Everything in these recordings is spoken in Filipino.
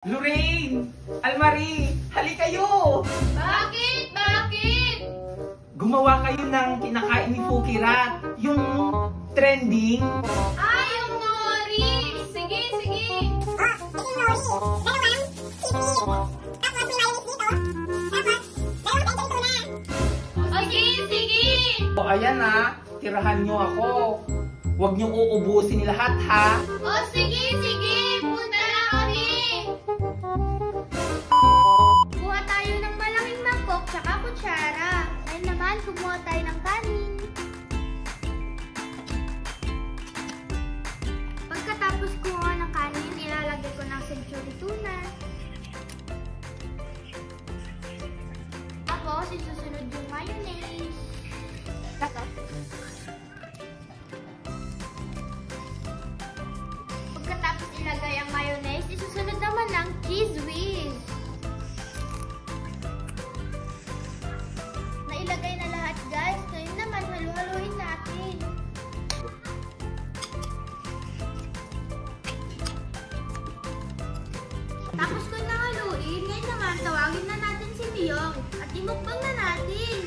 Lorraine! Almarie! Hali kayo! Bakit? Bakit? Gumawa kayo ng kinakain ni Fukirat. Yung trending. Ay, yung nori! Sige, sige! Sige, sige! O ayan na, tirahan nyo ako. Huwag nyo uubusin lahat ha. O, sige, sige! Punta na kami! Kuha tayo ng malaking mangkok tsaka kutsara. Ngayon naman, kumuha tayo ng kanin. Pagkatapos kumuha ng kanin, ilalagay ko ng century tuna. Tapos, isusunod yung mayonnaise. Pagkatapos ilagay ang mayonnaise, isusunod naman ng cheese whiz. Nailagay na lahat, guys. Ngayon naman, halu-haluin natin. Tapos kung nahaluin, ngayon naman, tawagin na natin si Miyong. At imukbang na natin.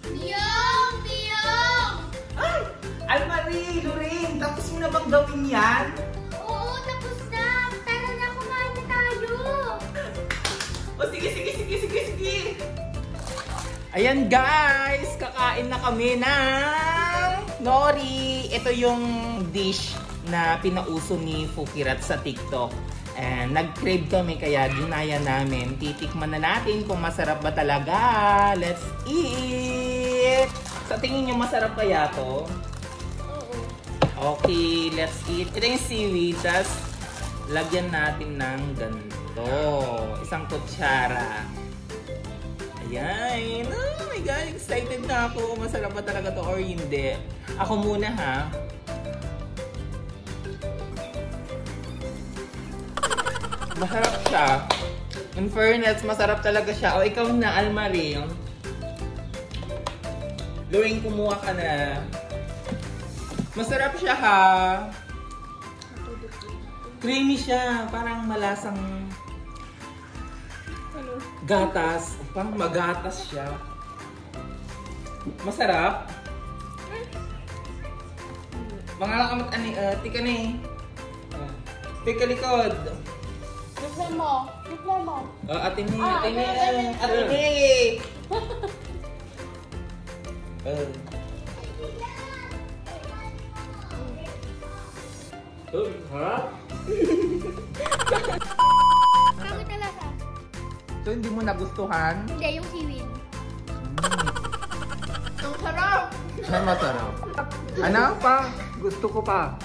Miyong! Miyong! Ay! Almarie! Lorraine! Tapos mo na bang gawin yan? Oo, tapos na. Tara na, kumain na tayo. O sige, sige, sige, sige, sige! Ayan guys! Kakain na kami ng nori! Ito yung dish na pinauso ni Fukirat sa TikTok. And nag-crave kami kaya ginaya namin. Titikman na natin kung masarap ba talaga. Let's eat! Sa tingin nyo masarap kaya to? Oo. Okay, let's eat. Ito yung seaweed. Tapos lagyan natin ng ganito. Isang kutsara. Ayan. Oh my God, excited na ako. Masarap ba talaga to or hindi? Ako muna ha. Masarap siya. In fairness, masarap talaga siya. O ikaw na, Almarie. Lorraine, kumuha ka na. Masarap siya ha. Creamy siya. Parang malasang gatas. Parang magatas siya. Masarap. Mga kamat tika na eh. Tika likod. Tignan mo. Tignan mo. Atin ni, Ah, atin ni, atin, atin ni. Harap? Pangit na lasa. So hindi mo nagustuhan? Hindi, yung seaweed. Ang sarap! Ang masarap. Ano pa? Gusto ko pa.